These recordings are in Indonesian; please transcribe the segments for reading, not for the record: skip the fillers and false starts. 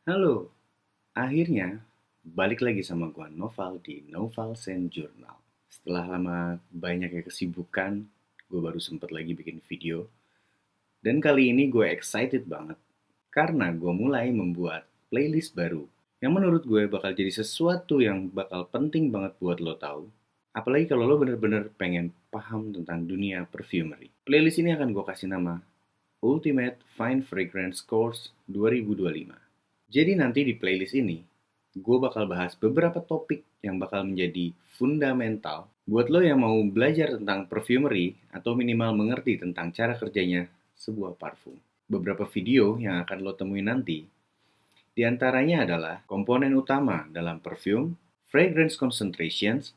Halo, akhirnya balik lagi sama gua Noval di Noval Sen Journal. Setelah lama banyak ya kesibukan, gue baru sempet lagi bikin video. Dan kali ini gue excited banget karena gue mulai membuat playlist baru yang menurut gue bakal jadi sesuatu yang bakal penting banget buat lo tahu. Apalagi kalau lo bener-bener pengen paham tentang dunia perfumery. Playlist ini akan gue kasih nama Ultimate Fine Fragrance Course 2025. Jadi nanti di playlist ini, gue bakal bahas beberapa topik yang bakal menjadi fundamental buat lo yang mau belajar tentang perfumery atau minimal mengerti tentang cara kerjanya sebuah parfum. Beberapa video yang akan lo temuin nanti, diantaranya adalah komponen utama dalam perfume, fragrance concentrations,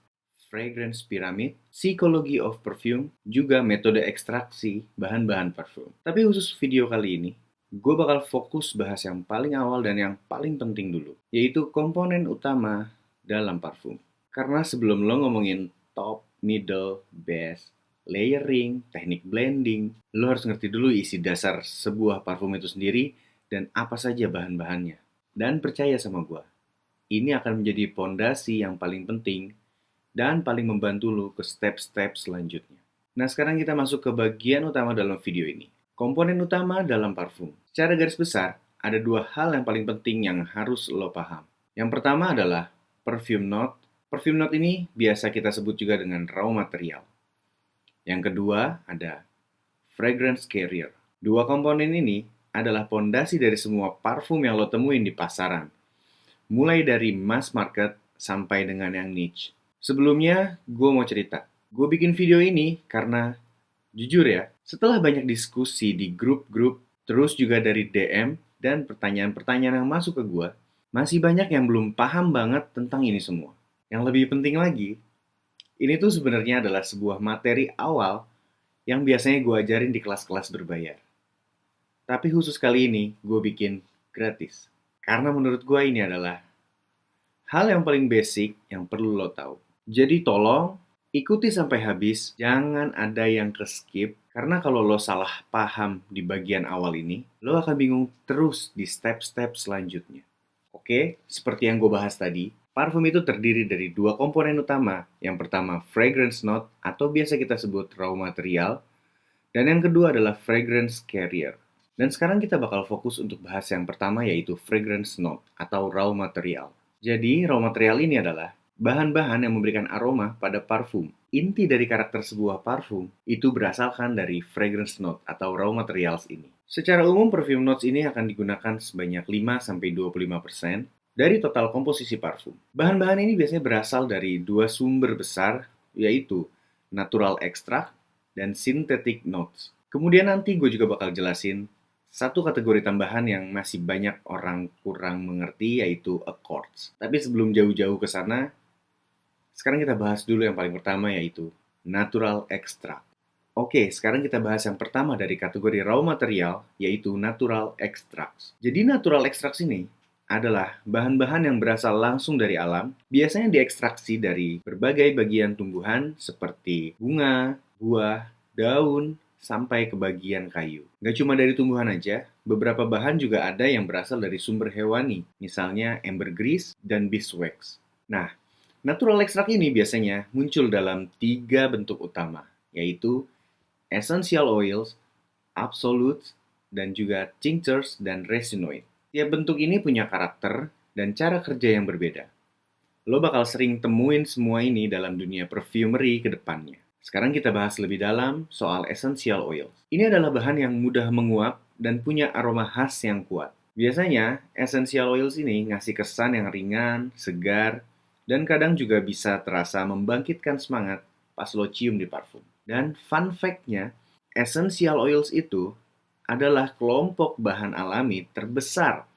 fragrance pyramid, psychology of perfume, juga metode ekstraksi bahan-bahan parfum. Tapi khusus video kali ini, gue bakal fokus bahas yang paling awal dan yang paling penting dulu, yaitu komponen utama dalam parfum. Karena sebelum lo ngomongin top, middle, base, layering, teknik blending, lo harus ngerti dulu isi dasar sebuah parfum itu sendiri dan apa saja bahan-bahannya. Dan percaya sama gue, ini akan menjadi pondasi yang paling penting dan paling membantu lo ke step-step selanjutnya. Nah, sekarang kita masuk ke bagian utama dalam video ini. Komponen utama dalam parfum. Secara garis besar, ada dua hal yang paling penting yang harus lo paham. Yang pertama adalah perfume note. Perfume note ini biasa kita sebut juga dengan raw material. Yang kedua ada fragrance carrier. Dua komponen ini adalah pondasi dari semua parfum yang lo temuin di pasaran. Mulai dari mass market sampai dengan yang niche. Sebelumnya, gue mau cerita. Gue bikin video ini karena, jujur ya, setelah banyak diskusi di grup-grup, terus juga dari DM, dan pertanyaan-pertanyaan yang masuk ke gue, masih banyak yang belum paham banget tentang ini semua. Yang lebih penting lagi, ini tuh sebenarnya adalah sebuah materi awal yang biasanya gue ajarin di kelas-kelas berbayar. Tapi khusus kali ini, gue bikin gratis. Karena menurut gue ini adalah hal yang paling basic yang perlu lo tahu. Jadi tolong ikuti sampai habis, jangan ada yang ke-skip. Karena kalau lo salah paham di bagian awal ini, lo akan bingung terus di step-step selanjutnya. Oke, seperti yang gue bahas tadi, parfum itu terdiri dari dua komponen utama. Yang pertama, fragrance note atau biasa kita sebut raw material. Dan yang kedua adalah fragrance carrier. Dan sekarang kita bakal fokus untuk bahas yang pertama yaitu fragrance note atau raw material. Jadi, raw material ini adalah bahan-bahan yang memberikan aroma pada parfum. Inti dari karakter sebuah parfum itu berasalkan dari fragrance note atau raw materials ini. Secara umum, perfume notes ini akan digunakan sebanyak 5-25% dari total komposisi parfum. Bahan-bahan ini biasanya berasal dari dua sumber besar, yaitu natural extract dan synthetic notes. Kemudian nanti gue juga bakal jelasin satu kategori tambahan yang masih banyak orang kurang mengerti yaitu accords. Tapi sebelum jauh-jauh ke sana, sekarang kita bahas dulu yang paling pertama yaitu natural extract. Oke, sekarang kita bahas yang pertama dari kategori raw material yaitu natural extracts. Jadi natural extracts ini adalah bahan-bahan yang berasal langsung dari alam, biasanya diekstraksi dari berbagai bagian tumbuhan seperti bunga, buah, daun, sampai ke bagian kayu. Gak cuma dari tumbuhan aja, beberapa bahan juga ada yang berasal dari sumber hewani, misalnya ambergris dan beeswax. Nah, natural extract ini biasanya muncul dalam tiga bentuk utama, yaitu essential oils, absolutes, dan juga tinctures dan resinoid. Tiap bentuk ini punya karakter dan cara kerja yang berbeda. Lo bakal sering temuin semua ini dalam dunia perfumery ke depannya. Sekarang kita bahas lebih dalam soal essential oils. Ini adalah bahan yang mudah menguap dan punya aroma khas yang kuat. Biasanya, essential oils ini ngasih kesan yang ringan, segar, dan kadang juga bisa terasa membangkitkan semangat pas lo cium di parfum. Dan fun fact-nya, essential oils itu adalah kelompok bahan alami terbesar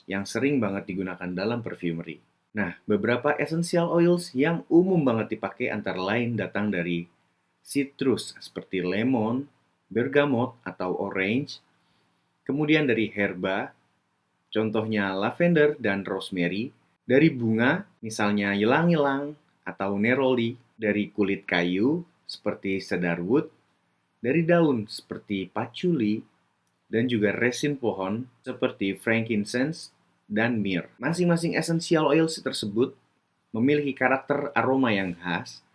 yang sering banget digunakan dalam perfumery. Nah, beberapa essential oils yang umum banget dipakai antara lain datang dari citrus seperti lemon, bergamot atau orange, kemudian dari herba, contohnya lavender dan rosemary, dari bunga, misalnya ylang-ylang atau neroli, dari kulit kayu seperti cedarwood, dari daun seperti patchouli, dan juga resin pohon seperti frankincense dan myrrh. Masing-masing essential oils tersebut memiliki karakter aroma yang khas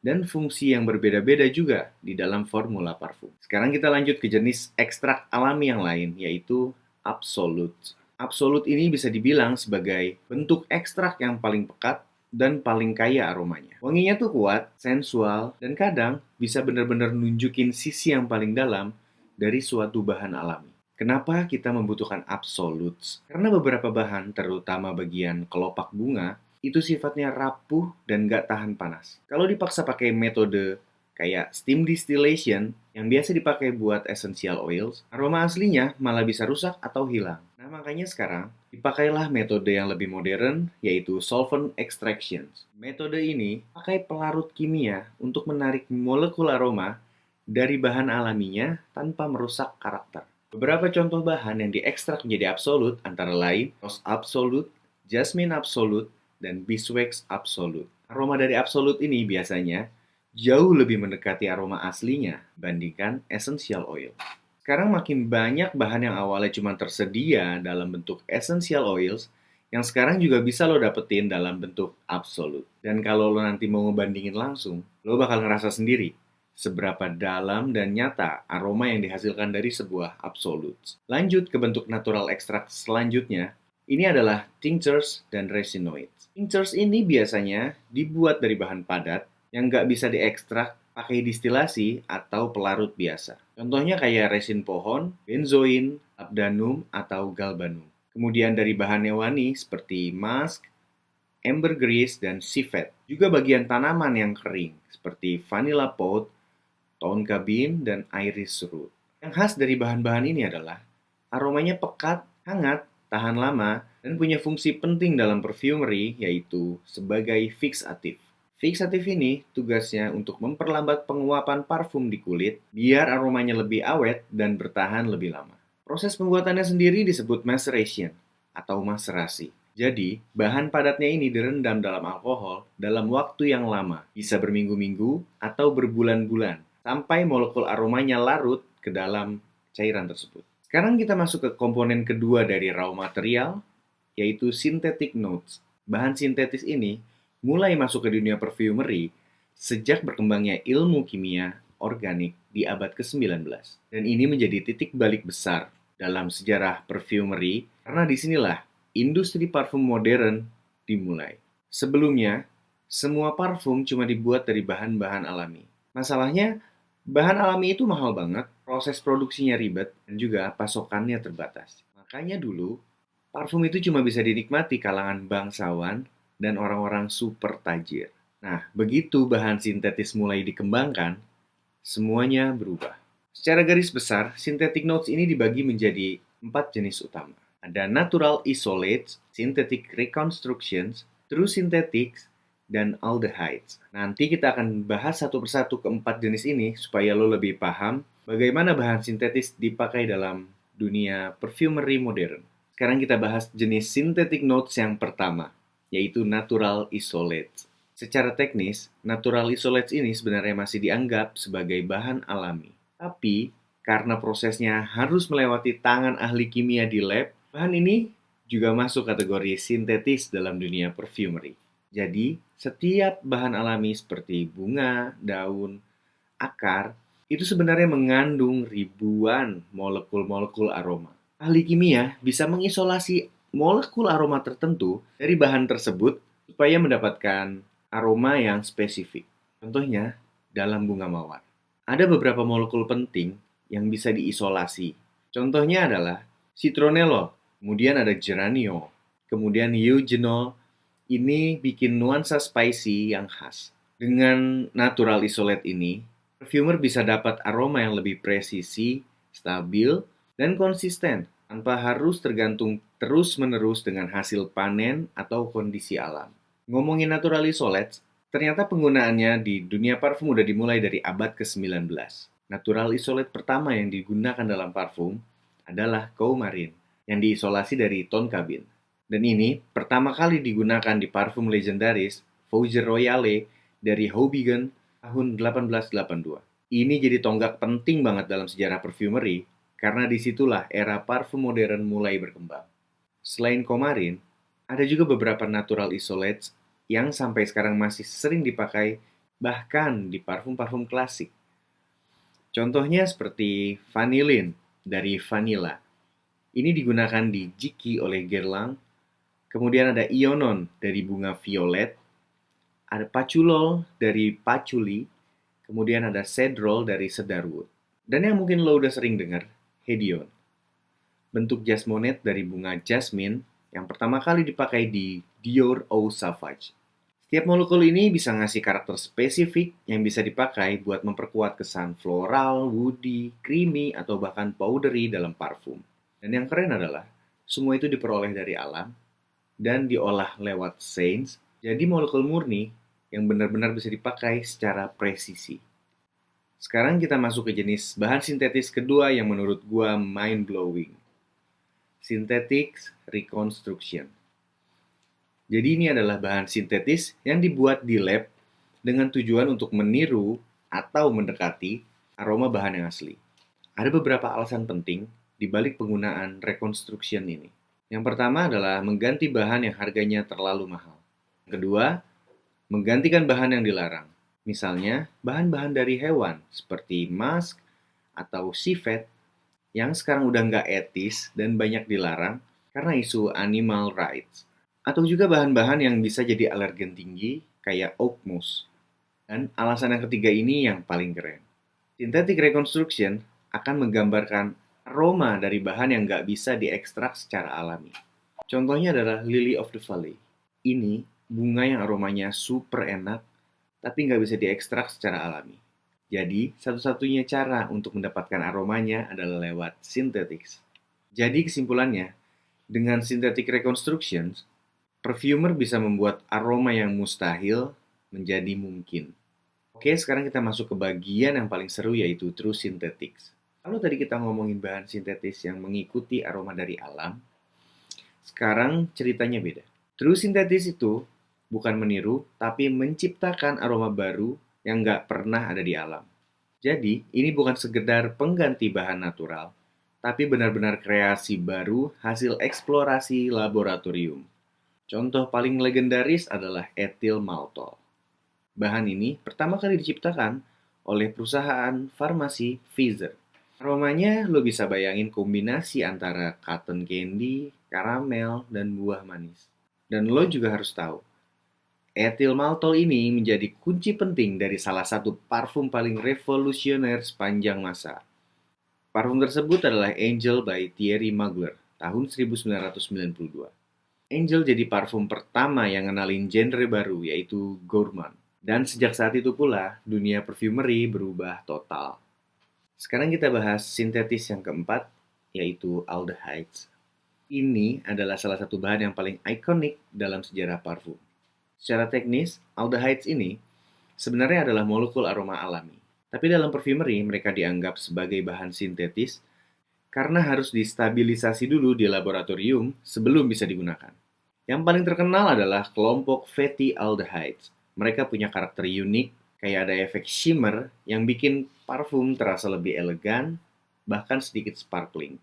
dan fungsi yang berbeda-beda juga di dalam formula parfum. Sekarang kita lanjut ke jenis ekstrak alami yang lain, yaitu absolute. Absolute ini bisa dibilang sebagai bentuk ekstrak yang paling pekat dan paling kaya aromanya. Wanginya tuh kuat, sensual, dan kadang bisa benar-benar nunjukin sisi yang paling dalam dari suatu bahan alami. Kenapa kita membutuhkan absolutes? Karena beberapa bahan, terutama bagian kelopak bunga, itu sifatnya rapuh dan nggak tahan panas. Kalau dipaksa pakai metode kayak steam distillation yang biasa dipakai buat essential oils, aroma aslinya malah bisa rusak atau hilang. Nah, makanya sekarang dipakailah metode yang lebih modern, yaitu solvent extraction. Metode ini pakai pelarut kimia untuk menarik molekul aroma dari bahan alaminya tanpa merusak karakter. Beberapa contoh bahan yang diekstrak menjadi absolut antara lain rose absolute, jasmine absolute, dan beeswax absolute. Aroma dari absolute ini biasanya jauh lebih mendekati aroma aslinya bandingkan essential oil. Sekarang makin banyak bahan yang awalnya cuma tersedia dalam bentuk essential oils yang sekarang juga bisa lo dapetin dalam bentuk absolute. Dan kalau lo nanti mau ngebandingin langsung, lo bakal ngerasa sendiri seberapa dalam dan nyata aroma yang dihasilkan dari sebuah absolute. Lanjut ke bentuk natural extract selanjutnya, ini adalah tinctures dan resinoids. Tinctures ini biasanya dibuat dari bahan padat yang nggak bisa diekstrak pakai distilasi atau pelarut biasa. Contohnya kayak resin pohon, benzoin, labdanum, atau galbanum. Kemudian dari bahan hewani seperti musk, ambergris, dan civet. Juga bagian tanaman yang kering seperti vanilla pod, tonka bean, dan iris root. Yang khas dari bahan-bahan ini adalah aromanya pekat, hangat, tahan lama, dan punya fungsi penting dalam perfumery, yaitu sebagai fixatif. Fixatif ini tugasnya untuk memperlambat penguapan parfum di kulit, biar aromanya lebih awet dan bertahan lebih lama. Proses pembuatannya sendiri disebut maceration atau maserasi. Jadi, bahan padatnya ini direndam dalam alkohol dalam waktu yang lama, bisa berminggu-minggu atau berbulan-bulan, sampai molekul aromanya larut ke dalam cairan tersebut. Sekarang kita masuk ke komponen kedua dari raw material, yaitu synthetic notes. Bahan sintetis ini mulai masuk ke dunia perfumery sejak berkembangnya ilmu kimia organik di abad ke-19. Dan ini menjadi titik balik besar dalam sejarah perfumery, karena disinilah industri parfum modern dimulai. Sebelumnya, semua parfum cuma dibuat dari bahan-bahan alami. Masalahnya, bahan alami itu mahal banget, proses produksinya ribet, dan juga pasokannya terbatas. Makanya dulu, parfum itu cuma bisa dinikmati kalangan bangsawan dan orang-orang super tajir. Nah, begitu bahan sintetis mulai dikembangkan, semuanya berubah. Secara garis besar, synthetic notes ini dibagi menjadi 4 jenis utama. Ada natural isolates, synthetic reconstructions, true synthetics, dan aldehydes. Nanti kita akan bahas satu persatu keempat jenis ini supaya lo lebih paham bagaimana bahan sintetis dipakai dalam dunia perfumery modern. Sekarang kita bahas jenis synthetic notes yang pertama, yaitu natural isolates. Secara teknis, natural isolates ini sebenarnya masih dianggap sebagai bahan alami. Tapi, karena prosesnya harus melewati tangan ahli kimia di lab, bahan ini juga masuk kategori sintetis dalam dunia perfumery. Jadi, setiap bahan alami seperti bunga, daun, akar, itu sebenarnya mengandung ribuan molekul-molekul aroma. Ahli kimia bisa mengisolasi molekul aroma tertentu dari bahan tersebut supaya mendapatkan aroma yang spesifik. Contohnya, dalam bunga mawar. Ada beberapa molekul penting yang bisa diisolasi. Contohnya adalah citronellol, kemudian ada geranio, kemudian eugenol. Ini bikin nuansa spicy yang khas. Dengan natural isolate ini, perfumer bisa dapat aroma yang lebih presisi, stabil, dan konsisten tanpa harus tergantung terus-menerus dengan hasil panen atau kondisi alam. Ngomongin natural isolates, ternyata penggunaannya di dunia parfum udah dimulai dari abad ke-19. Natural isolate pertama yang digunakan dalam parfum adalah coumarin, yang diisolasi dari tonka bean. Dan ini pertama kali digunakan di parfum legendaris Fougère Royale dari Hoboken tahun 1882. Ini jadi tonggak penting banget dalam sejarah perfumery karena disitulah era parfum modern mulai berkembang. Selain Komarin, ada juga beberapa natural isolates yang sampai sekarang masih sering dipakai bahkan di parfum-parfum klasik. Contohnya seperti vanillin dari vanilla. Ini digunakan di Jiki oleh Guerlain. Kemudian ada ionon dari bunga violet, ada patchoulol dari patchouli, kemudian ada cedrol dari cedarwood. Dan yang mungkin lo udah sering dengar, hedion. Bentuk jasmonate dari bunga jasmine yang pertama kali dipakai di Dior Eau Sauvage. Setiap molekul ini bisa ngasih karakter spesifik yang bisa dipakai buat memperkuat kesan floral, woody, creamy, atau bahkan powdery dalam parfum. Dan yang keren adalah, semua itu diperoleh dari alam dan diolah lewat scents, jadi molekul murni yang benar-benar bisa dipakai secara presisi. Sekarang kita masuk ke jenis bahan sintetis kedua yang menurut gua mind-blowing. Synthetic Reconstruction. Jadi ini adalah bahan sintetis yang dibuat di lab dengan tujuan untuk meniru atau mendekati aroma bahan yang asli. Ada beberapa alasan penting di balik penggunaan reconstruction ini. Yang pertama adalah mengganti bahan yang harganya terlalu mahal. Kedua, menggantikan bahan yang dilarang. Misalnya, bahan-bahan dari hewan seperti musk atau civet yang sekarang udah nggak etis dan banyak dilarang karena isu animal rights. Atau juga bahan-bahan yang bisa jadi alergen tinggi kayak oak moss. Dan alasan yang ketiga ini yang paling keren. Synthetic reconstruction akan menggambarkan aroma dari bahan yang nggak bisa diekstrak secara alami. Contohnya adalah Lily of the Valley. Ini bunga yang aromanya super enak, tapi nggak bisa diekstrak secara alami. Jadi, satu-satunya cara untuk mendapatkan aromanya adalah lewat synthetics. Jadi kesimpulannya, dengan synthetic reconstructions, perfumer bisa membuat aroma yang mustahil menjadi mungkin. Oke, sekarang kita masuk ke bagian yang paling seru yaitu true synthetics. Kalau tadi kita ngomongin bahan sintetis yang mengikuti aroma dari alam, sekarang ceritanya beda. True synthetis itu bukan meniru, tapi menciptakan aroma baru yang nggak pernah ada di alam. Jadi, ini bukan sekedar pengganti bahan natural, tapi benar-benar kreasi baru hasil eksplorasi laboratorium. Contoh paling legendaris adalah ethyl maltol. Bahan ini pertama kali diciptakan oleh perusahaan farmasi Pfizer. Aromanya lo bisa bayangin kombinasi antara cotton candy, karamel, dan buah manis. Dan lo juga harus tahu, ethyl maltol ini menjadi kunci penting dari salah satu parfum paling revolusioner sepanjang masa. Parfum tersebut adalah Angel by Thierry Mugler tahun 1992. Angel jadi parfum pertama yang ngenalin genre baru yaitu gourmand. Dan sejak saat itu pula, dunia perfumery berubah total. Sekarang kita bahas sintetis yang keempat, yaitu aldehydes. Ini adalah salah satu bahan yang paling ikonik dalam sejarah parfum. Secara teknis, aldehydes ini sebenarnya adalah molekul aroma alami. Tapi dalam perfumery, mereka dianggap sebagai bahan sintetis karena harus distabilisasi dulu di laboratorium sebelum bisa digunakan. Yang paling terkenal adalah kelompok fatty aldehydes. Mereka punya karakter unik, kayak ada efek shimmer yang bikin parfum terasa lebih elegan, bahkan sedikit sparkling.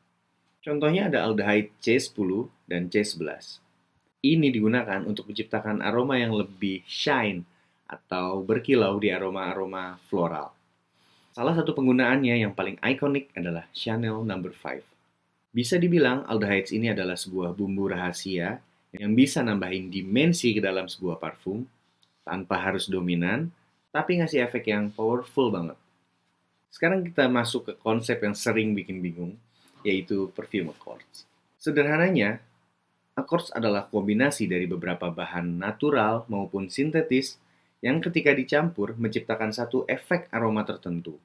Contohnya ada aldehyde C10 dan C11. Ini digunakan untuk menciptakan aroma yang lebih shine atau berkilau di aroma-aroma floral. Salah satu penggunaannya yang paling ikonik adalah Chanel No. 5. Bisa dibilang aldehydes ini adalah sebuah bumbu rahasia yang bisa nambahin dimensi ke dalam sebuah parfum tanpa harus dominan, tapi ngasih efek yang powerful banget. Sekarang kita masuk ke konsep yang sering bikin bingung, yaitu perfume accords. Sederhananya, accords adalah kombinasi dari beberapa bahan natural maupun sintetis yang ketika dicampur menciptakan satu efek aroma tertentu.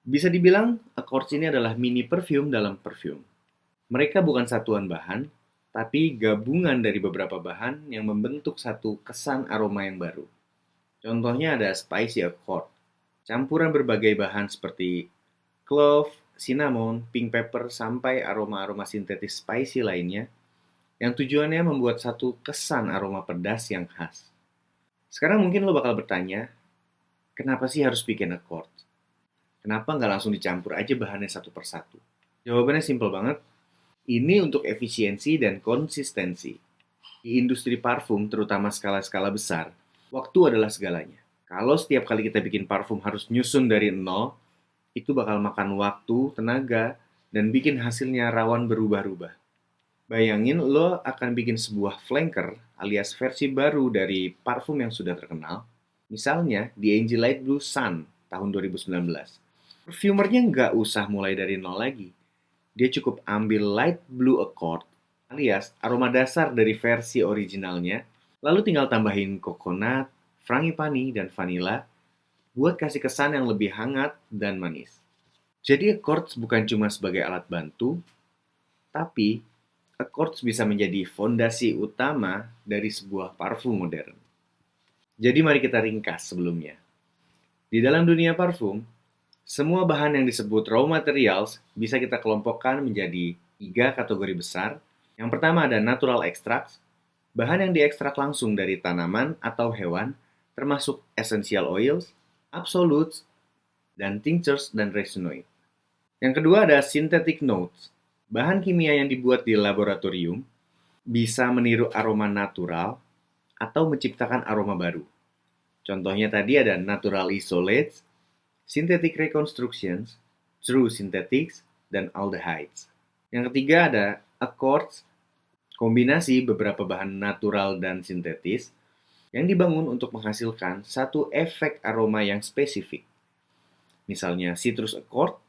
Bisa dibilang, accords ini adalah mini perfume dalam perfume. Mereka bukan satuan bahan, tapi gabungan dari beberapa bahan yang membentuk satu kesan aroma yang baru. Contohnya ada spicy accord, campuran berbagai bahan seperti clove, cinnamon, pink pepper, sampai aroma-aroma sintetis spicy lainnya, yang tujuannya membuat satu kesan aroma pedas yang khas. Sekarang mungkin lo bakal bertanya, kenapa sih harus bikin accord? Kenapa nggak langsung dicampur aja bahannya satu persatu? Jawabannya simpel banget. Ini untuk efisiensi dan konsistensi. Di industri parfum, terutama skala-skala besar, waktu adalah segalanya. Kalau setiap kali kita bikin parfum harus nyusun dari nol, itu bakal makan waktu, tenaga, dan bikin hasilnya rawan berubah-ubah. Bayangin lo akan bikin sebuah flanker alias versi baru dari parfum yang sudah terkenal. Misalnya di Angel Light Blue Sun tahun 2019. Perfumernya nggak usah mulai dari nol lagi. Dia cukup ambil Light Blue Accord alias aroma dasar dari versi originalnya, lalu tinggal tambahin coconut, frangipani, dan vanilla buat kasih kesan yang lebih hangat dan manis. Jadi Accords bukan cuma sebagai alat bantu, tapi Accords bisa menjadi fondasi utama dari sebuah parfum modern. Jadi mari kita ringkas sebelumnya. Di dalam dunia parfum, semua bahan yang disebut raw materials bisa kita kelompokkan menjadi 3 kategori besar. Yang pertama ada natural extracts, bahan yang diekstrak langsung dari tanaman atau hewan, termasuk essential oils, absolutes, dan tinctures dan retinoid. Yang kedua ada synthetic notes, bahan kimia yang dibuat di laboratorium, bisa meniru aroma natural atau menciptakan aroma baru. Contohnya tadi ada natural isolates, synthetic reconstructions, true synthetics, dan aldehydes. Yang ketiga ada accords, kombinasi beberapa bahan natural dan sintetis yang dibangun untuk menghasilkan satu efek aroma yang spesifik. Misalnya citrus accord,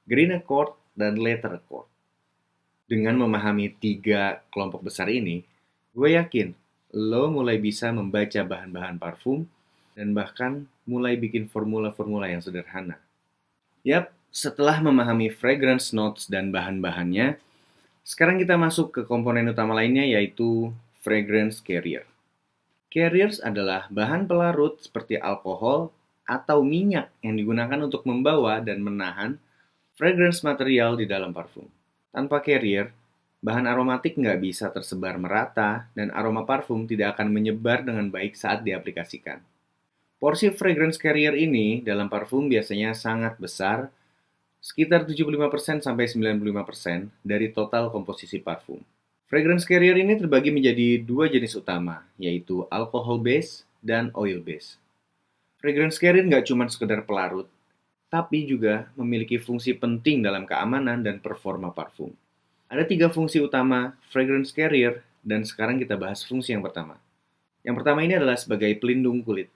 green accord, dan leather accord. Dengan memahami 3 kelompok besar ini, gue yakin lo mulai bisa membaca bahan-bahan parfum dan bahkan mulai bikin formula-formula yang sederhana. Yap, setelah memahami fragrance notes dan bahan-bahannya, sekarang kita masuk ke komponen utama lainnya yaitu fragrance carrier. Carriers adalah bahan pelarut seperti alkohol atau minyak yang digunakan untuk membawa dan menahan fragrance material di dalam parfum. Tanpa carrier, bahan aromatik nggak bisa tersebar merata dan aroma parfum tidak akan menyebar dengan baik saat diaplikasikan. Porsi fragrance carrier ini dalam parfum biasanya sangat besar, sekitar 75% sampai 95% dari total komposisi parfum. Fragrance carrier ini terbagi menjadi 2 jenis utama, yaitu alcohol base dan oil base. Fragrance carrier nggak cuma sekedar pelarut, tapi juga memiliki fungsi penting dalam keamanan dan performa parfum. Ada 3 fungsi utama fragrance carrier, dan sekarang kita bahas fungsi yang pertama. Yang pertama ini adalah sebagai pelindung kulit.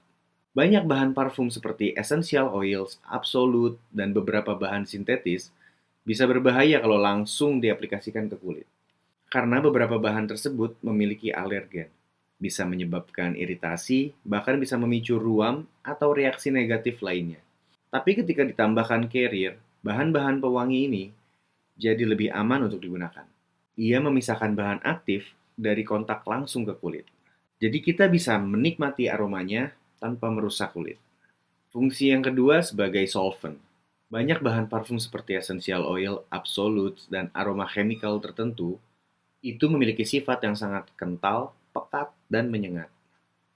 Banyak bahan parfum seperti essential oils, absolute, dan beberapa bahan sintetis bisa berbahaya kalau langsung diaplikasikan ke kulit. Karena beberapa bahan tersebut memiliki alergen, bisa menyebabkan iritasi, bahkan bisa memicu ruam atau reaksi negatif lainnya. Tapi ketika ditambahkan carrier, bahan-bahan pewangi ini jadi lebih aman untuk digunakan. Ia memisahkan bahan aktif dari kontak langsung ke kulit. Jadi kita bisa menikmati aromanya tanpa merusak kulit. Fungsi yang kedua sebagai solvent. Banyak bahan parfum seperti essential oil, absolutes, dan aroma chemical tertentu itu memiliki sifat yang sangat kental, pekat, dan menyengat.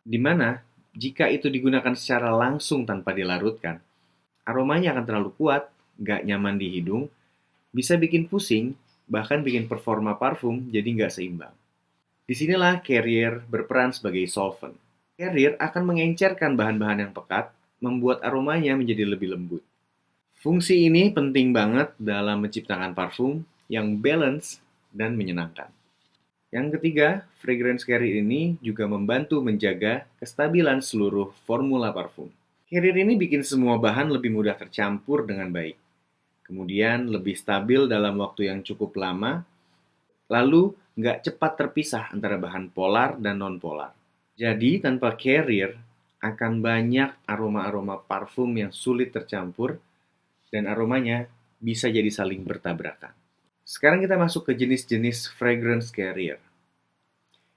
Di mana, jika itu digunakan secara langsung tanpa dilarutkan, aromanya akan terlalu kuat, nggak nyaman di hidung, bisa bikin pusing, bahkan bikin performa parfum jadi nggak seimbang. Disinilah carrier berperan sebagai solvent. Carrier akan mengencerkan bahan-bahan yang pekat, membuat aromanya menjadi lebih lembut. Fungsi ini penting banget dalam menciptakan parfum yang balance dan menyenangkan. Yang ketiga, fragrance carrier ini juga membantu menjaga kestabilan seluruh formula parfum. Carrier ini bikin semua bahan lebih mudah tercampur dengan baik. Kemudian lebih stabil dalam waktu yang cukup lama, lalu nggak cepat terpisah antara bahan polar dan non-polar. Jadi tanpa carrier akan banyak aroma-aroma parfum yang sulit tercampur dan aromanya bisa jadi saling bertabrakan. Sekarang kita masuk ke jenis-jenis fragrance carrier.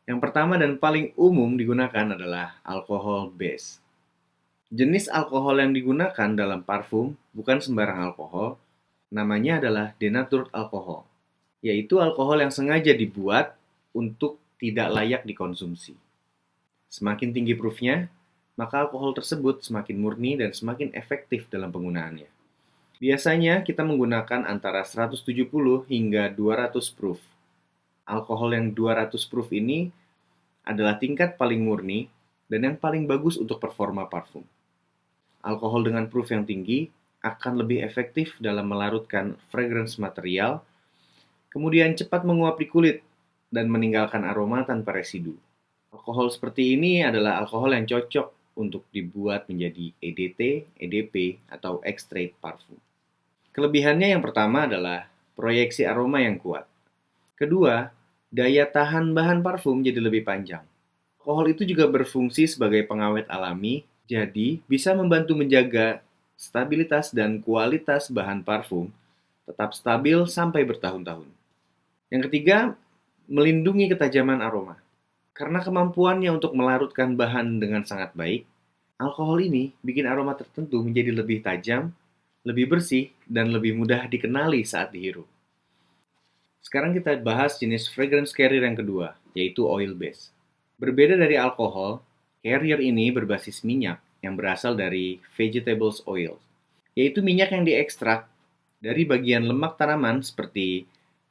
Yang pertama dan paling umum digunakan adalah alcohol base. Jenis alkohol yang digunakan dalam parfum bukan sembarang alkohol, namanya adalah denatured alcohol, yaitu alkohol yang sengaja dibuat untuk tidak layak dikonsumsi. Semakin tinggi proofnya, maka alkohol tersebut semakin murni dan semakin efektif dalam penggunaannya. Biasanya kita menggunakan antara 170 hingga 200 proof Alkohol yang 200 proof ini adalah tingkat paling murni dan yang paling bagus untuk performa parfum. Alkohol dengan proof yang tinggi akan lebih efektif dalam melarutkan fragrance material, kemudian cepat menguap di kulit dan meninggalkan aroma tanpa residu. Alkohol seperti ini adalah alkohol yang cocok untuk dibuat menjadi EDT, EDP, atau extrait parfum. Kelebihannya yang pertama adalah proyeksi aroma yang kuat. Kedua, daya tahan bahan parfum jadi lebih panjang. Alkohol itu juga berfungsi sebagai pengawet alami, jadi bisa membantu menjaga stabilitas dan kualitas bahan parfum tetap stabil sampai bertahun-tahun. Yang ketiga, melindungi ketajaman aroma. Karena kemampuannya untuk melarutkan bahan dengan sangat baik, alkohol ini bikin aroma tertentu menjadi lebih tajam, lebih bersih, dan lebih mudah dikenali saat dihirup. Sekarang kita bahas jenis fragrance carrier yang kedua, yaitu oil base. Berbeda dari alkohol, carrier ini berbasis minyak yang berasal dari vegetables oil, yaitu minyak yang diekstrak dari bagian lemak tanaman seperti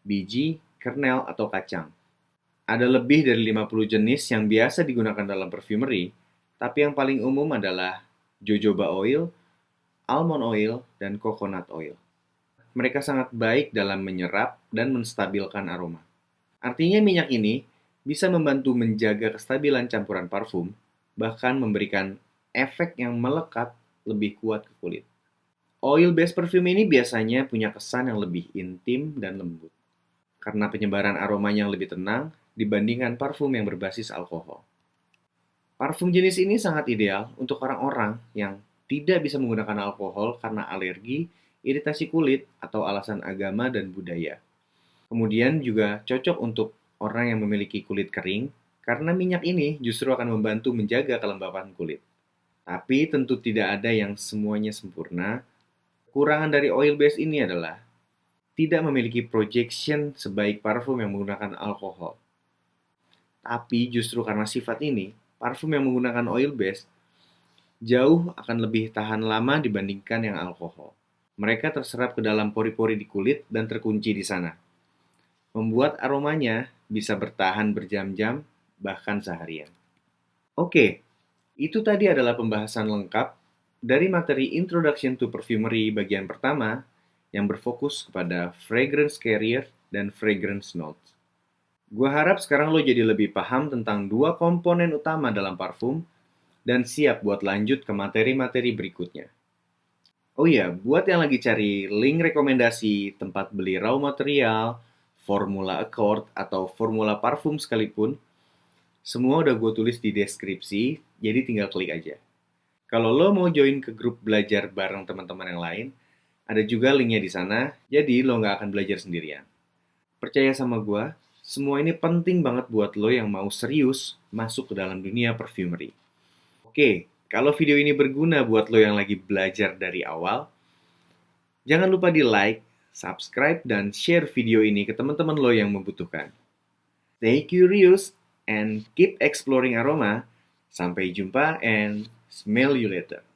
biji, kernel, atau kacang. Ada lebih dari 50 jenis yang biasa digunakan dalam perfumery, tapi yang paling umum adalah jojoba oil, almond oil, dan coconut oil. Mereka sangat baik dalam menyerap dan menstabilkan aroma. Artinya minyak ini bisa membantu menjaga kestabilan campuran parfum, bahkan memberikan efek yang melekat lebih kuat ke kulit. Oil-based perfume ini biasanya punya kesan yang lebih intim dan lembut, karena penyebaran aromanya yang lebih tenang dibandingkan parfum yang berbasis alkohol. Parfum jenis ini sangat ideal untuk orang-orang yang tidak bisa menggunakan alkohol karena alergi, iritasi kulit, atau alasan agama dan budaya. Kemudian juga cocok untuk orang yang memiliki kulit kering, karena minyak ini justru akan membantu menjaga kelembapan kulit. Tapi tentu tidak ada yang semuanya sempurna. Kekurangan dari oil base ini adalah tidak memiliki projection sebaik parfum yang menggunakan alkohol. Tapi justru karena sifat ini, parfum yang menggunakan oil base jauh akan lebih tahan lama dibandingkan yang alkohol. Mereka terserap ke dalam pori-pori di kulit dan terkunci di sana, membuat aromanya bisa bertahan berjam-jam, bahkan seharian. Oke, itu tadi adalah pembahasan lengkap dari materi Introduction to Perfumery bagian pertama yang berfokus kepada fragrance carrier dan fragrance notes. Gua harap sekarang lo jadi lebih paham tentang dua komponen utama dalam parfum dan siap buat lanjut ke materi-materi berikutnya. Oh iya, buat yang lagi cari link rekomendasi tempat beli raw material, formula accord, atau formula parfum sekalipun, semua udah gue tulis di deskripsi, jadi tinggal klik aja. Kalau lo mau join ke grup belajar bareng teman-teman yang lain, ada juga linknya di sana, jadi lo nggak akan belajar sendirian. Percaya sama gue, semua ini penting banget buat lo yang mau serius masuk ke dalam dunia perfumery. Oke, kalau video ini berguna buat lo yang lagi belajar dari awal, jangan lupa di like, subscribe, dan share video ini ke teman-teman lo yang membutuhkan. Stay curious and keep exploring aroma. Sampai jumpa and smell you later.